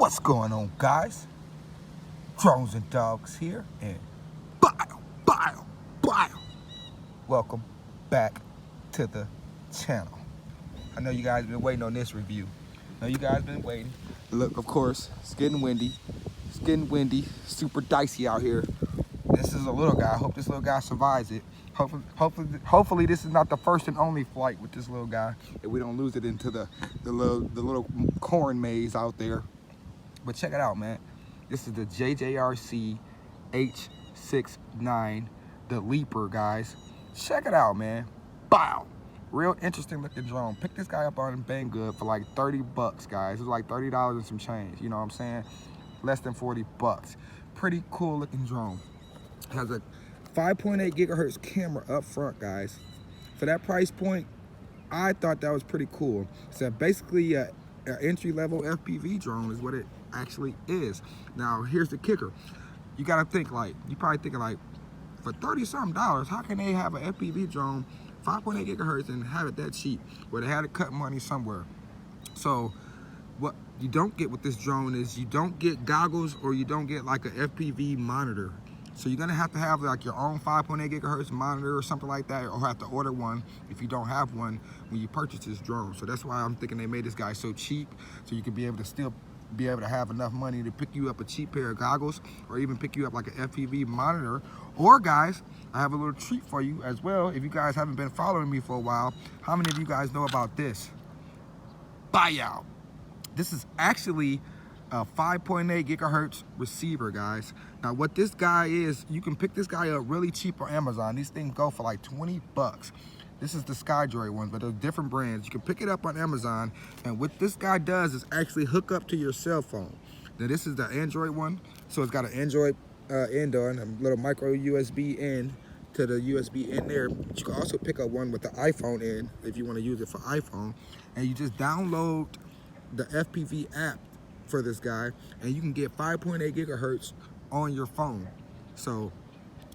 What's going on, guys? Drones and Dogs here, and bio. Welcome back to the channel. I know you guys have been waiting on this review. Look, of course, it's getting windy. Super dicey out here. This is a little guy. I hope this little guy survives it. Hopefully this is not the first and only flight with this little guy, and we don't lose it into the little corn maze out there. But check it out, man. This is the JJRC H69 Leaper, guys. Check it out, man. Bow. Real interesting looking drone. Pick this guy up on Banggood for like 30 bucks, guys. It's like $30 and some change. You know what I'm saying? Less than 40 bucks. Pretty cool looking drone. It has a 5.8 gigahertz camera up front, guys. For that price point, I thought that was pretty cool. So basically, an entry-level FPV drone is what it actually is. Now, here's the kicker. You gotta think like, you probably thinking like, for $30-something, how can they have an FPV drone, 5.8 gigahertz, and have it that cheap? Well, they had to cut money somewhere. So, what you don't get with this drone is you don't get goggles, or you don't get like an FPV monitor. So you're gonna have like your own 5.8 gigahertz monitor or something like that, or have to order one if you don't have one when you purchase this drone. So that's why I'm thinking they made this guy so cheap, so you can be able to still be able to have enough money to pick you up a cheap pair of goggles, or even pick you up like an FPV monitor. Or guys, I have a little treat for you as well. If you guys haven't been following me for a while, how many of you guys know about this? Buyout. This is actually a 5.8 gigahertz receiver, guys. Now what this guy is, you can pick this guy up really cheap on Amazon. These things go for like 20 bucks. This is the Skydroid one, but there's different brands. You can pick it up on Amazon, and what this guy does is actually hook up to your cell phone. Now this is the Android one, so it's got an Android end on, a little micro USB end to the USB in there. But you can also pick up one with the iPhone end if you want to use it for iPhone, and you just download the FPV app for this guy, and you can get 5.8 gigahertz on your phone. So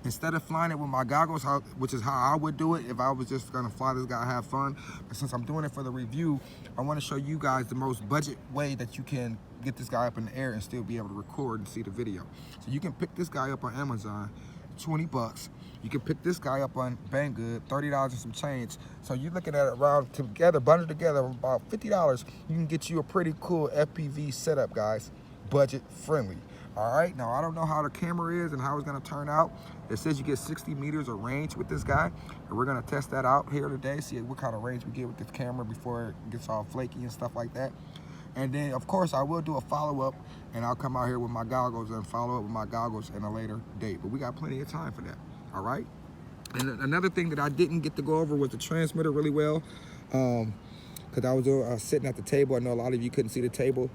instead of flying it with my goggles, which is how I would do it if I was just gonna fly this guy, have fun, but since I'm doing it for the review, I want to show you guys the most budget way that you can get this guy up in the air and still be able to record and see the video. So you can pick this guy up on Amazon, 20 bucks. You can pick this guy up on Banggood, $30 and some change. So you're looking at it around together, bundled together, about $50. You can get you a pretty cool FPV setup, guys. Budget friendly. All right, now I don't know how the camera is and how it's gonna turn out. It says you get 60 meters of range with this guy, and we're gonna test that out here today, see what kind of range we get with this camera before it gets all flaky and stuff like that. And then, of course, I will do a follow-up, and I'll come out here with my goggles and follow up with my goggles in a later date. But we got plenty of time for that, all right? And another thing that I didn't get to go over was the transmitter really well, because I was sitting at the table. I know a lot of you couldn't see the table,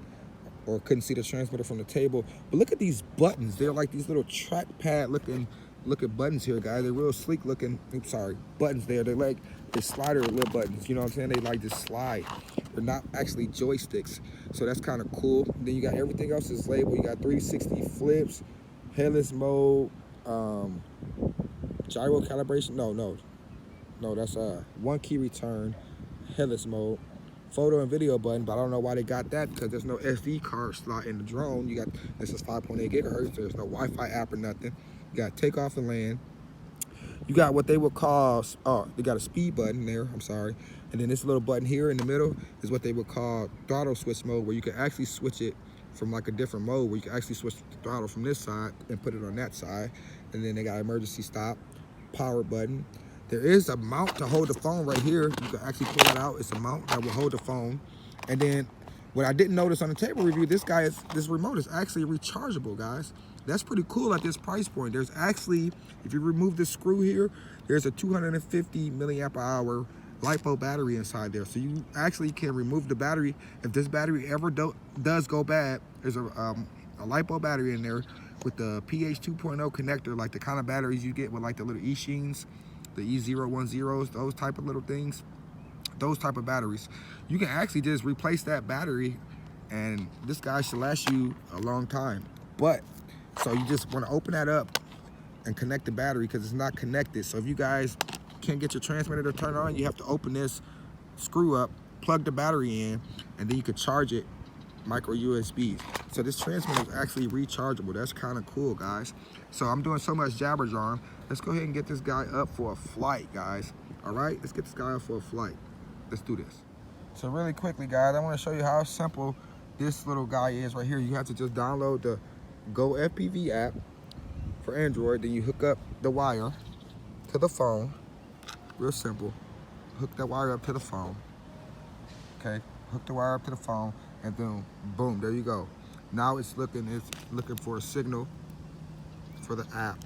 or couldn't see the transmitter from the table. But look at these buttons. They're like these little trackpad looking buttons here, guys. They're real sleek looking, buttons there. They're like the slider little buttons, you know what I'm saying? They like just slide. They're not actually joysticks. So that's kind of cool. Then you got everything else is labeled. You got 360 flips, headless mode, gyro calibration. No, that's one key return, headless mode, photo and video button, but I don't know why they got that, because there's no SD card slot in the drone. You got, this is 5.8 gigahertz. There's no Wi-Fi app or nothing. You got takeoff and land. You got what they would call, they got a speed button there, and then this little button here in the middle is what they would call throttle switch mode, where you can actually switch it from like a different mode, where you can actually switch the throttle from this side and put it on that side. And then they got emergency stop, power button. There is a mount to hold the phone right here. You can actually pull that out. It's a mount that will hold the phone. And then what I didn't notice on the table review, this remote is actually rechargeable, guys. That's pretty cool at this price point. There's actually, if you remove this screw here, there's a 250 milliamp hour LiPo battery inside there. So you actually can remove the battery. If this battery ever does go bad, there's a LiPo battery in there with the pH 2.0 connector, like the kind of batteries you get with like the little E-Sheens, the E010s, those type of little things, those type of batteries. You can actually just replace that battery, and this guy should last you a long time. But, so you just want to open that up and connect the battery, because it's not connected. So if you guys can't get your transmitter to turn on, you have to open this screw up, plug the battery in, and then you can charge it micro USB. So this transmitter is actually rechargeable. That's kind of cool, guys. So I'm doing so much jabber jawing. Let's go ahead and get this guy up for a flight, guys. All right, let's get this guy up for a flight. Let's do this. So really quickly, guys, I want to show you how simple this little guy is right here. You have to just download the Go FPV app for Android. Then you hook up the wire to the phone. Real simple. Hook that wire up to the phone. Okay, hook the wire up to the phone, and then boom, there you go. Now it's looking for a signal for the app,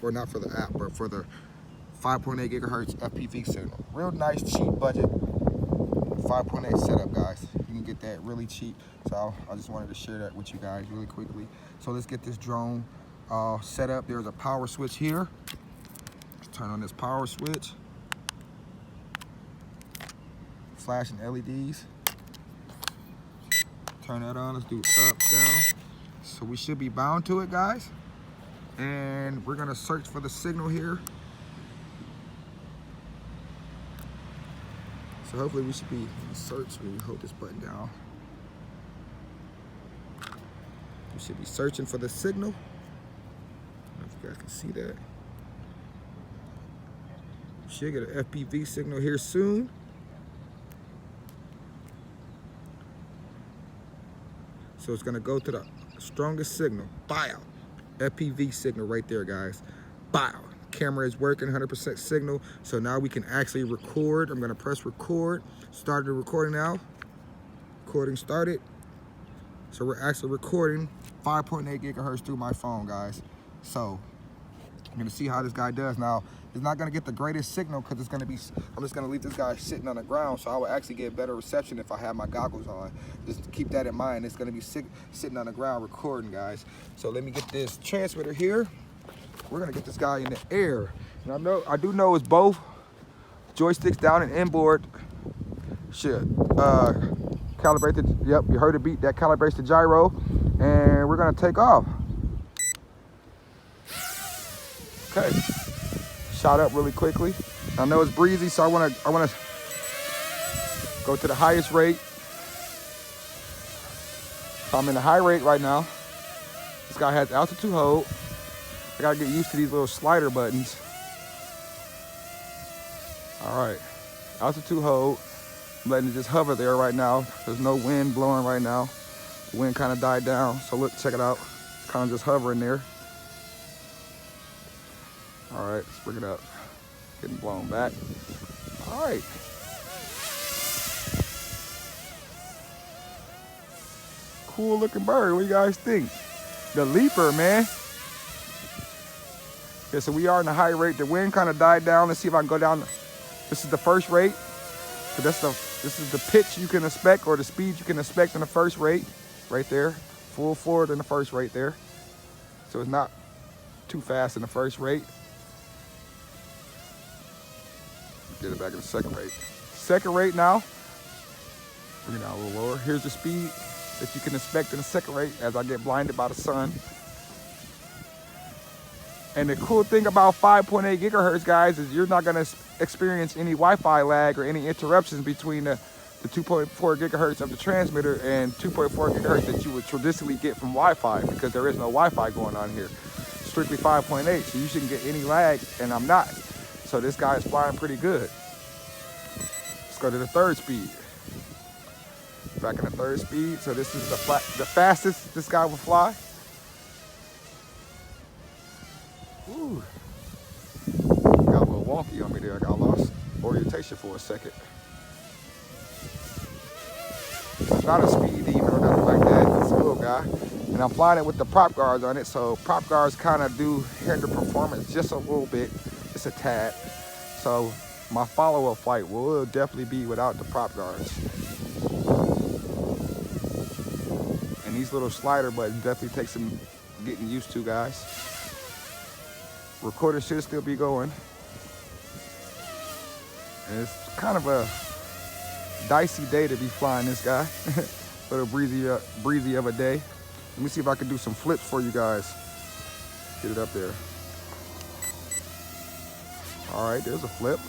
or not for the app, but for the 5.8 gigahertz FPV signal. Real nice, cheap budget 5.8 setup, guys. You can get that really cheap. So I just wanted to share that with you guys really quickly. So let's get this drone set up. There's a power switch here. Let's turn on this power switch. Flashing LEDs. Turn that on. Let's do up, down. So we should be bound to it, guys. And we're gonna search for the signal here. So hopefully we should be search. We hold this button down. We should be searching for the signal. I don't know if you guys can see that. We should get an FPV signal here soon. So it's gonna go to the strongest signal. Bow. FPV signal right there, guys. Bow. Camera is working, 100% signal. So now we can actually record. I'm gonna press record. Started the recording now. Recording started. So we're actually recording 5.8 gigahertz through my phone, guys. So I'm gonna see how this guy does. Now, it's not gonna get the greatest signal because it's gonna be, I'm just gonna leave this guy sitting on the ground, so I will actually get better reception if I have my goggles on. Just keep that in mind. It's gonna be sitting on the ground recording, guys. So let me get this transmitter here. We're gonna get this guy in the air. And I do know it's both joysticks down and inboard should calibrate the, yep, you heard it beat, that calibrates the gyro. And we're gonna take off. Okay, shot up really quickly. I know it's breezy, so I wanna go to the highest rate. So I'm in the high rate right now. This guy has altitude hold. I gotta get used to these little slider buttons. All right, altitude hold. I'm letting it just hover there right now. There's no wind blowing right now. The wind kind of died down. So look, check it out. Kind of just hovering there. All right, let's bring it up. Getting blown back. All right. Cool looking bird. What do you guys think? The Leaper, man. Okay, so we are in the high rate. The wind kind of died down. Let's see if I can go down. This is the first rate. So this is the pitch you can expect, or the speed you can expect in the first rate, right there. Full forward in the first rate there. So it's not too fast in the first rate. Get it back in the second rate. Second rate now. Bring it down a little lower. Here's the speed that you can expect in the second rate as I get blinded by the sun. And the cool thing about 5.8 gigahertz, guys, is you're not gonna experience any Wi-Fi lag or any interruptions between the 2.4 gigahertz of the transmitter and 2.4 gigahertz that you would traditionally get from Wi-Fi, because there is no Wi-Fi going on here. Strictly 5.8, so you shouldn't get any lag, and I'm not. So this guy is flying pretty good. Let's go to the third speed. Back in the third speed. So this is the fastest this guy will fly. Ooh. Got a little wonky on me there. I got lost orientation for a second. It's not a speed demon or nothing like that. It's a little guy. And I'm flying it with the prop guards on it. So prop guards kind of do hinder performance just a little bit. It's a tad. So my follow-up flight will definitely be without the prop guards. And these little slider buttons definitely take some getting used to, guys. Recorder should still be going. And it's kind of a dicey day to be flying this guy. A little breezy of a day. Let me see if I can do some flips for you guys. Get it up there. All right, there's a flip.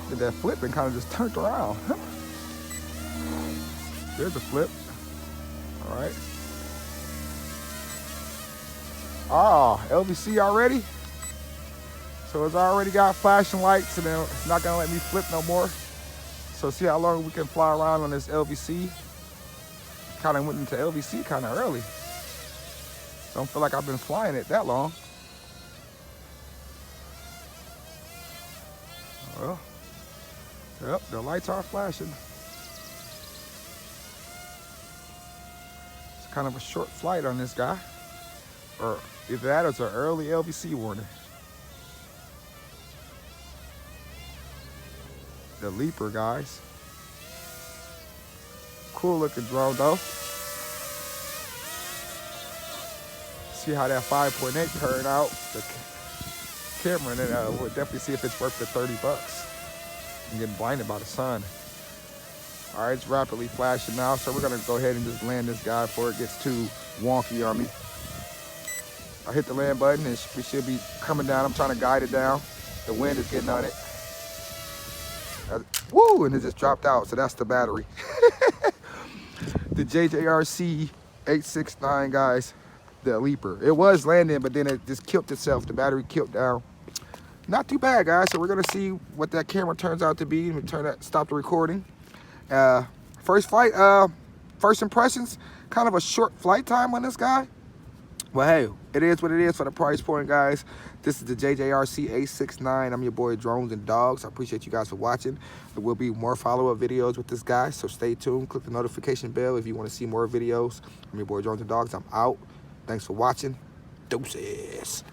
Did that flip and kind of just turned around. There's a flip. All right. Ah, LVC already. So it's already got flashing lights, and then it's not gonna let me flip no more. So see how long we can fly around on this LVC. Kind of went into LVC kind of early. Don't feel like I've been flying it that long. Well, yep, the lights are flashing. It's kind of a short flight on this guy. Or either that or it's an early LVC warning. The Leaper, guys. Cool looking drone though. See how that 5.8 turned out. The camera, and then we'll definitely see if it's worth the $30. I'm getting blinded by the sun. All right, it's rapidly flashing now, so we're gonna go ahead and just land this guy before it gets too wonky on me. I hit the land button and we should be coming down. I'm trying to guide it down. The wind is getting on it. Woo, and it just dropped out, so that's the battery. The JJRC H69, guys, the Leaper. It was landing, but then it just killed itself. The battery killed down. Not too bad, guys. So we're gonna see what that camera turns out to be. We stop the recording. First flight, first impressions, kind of a short flight time on this guy. Well, hey, it is what it is for the price point, guys. This is the JJRC H69. I'm your boy, Drones and Dogs. I appreciate you guys for watching. There will be more follow-up videos with this guy, so stay tuned. Click the notification bell if you want to see more videos. I'm your boy, Drones and Dogs. I'm out. Thanks for watching. Deuces.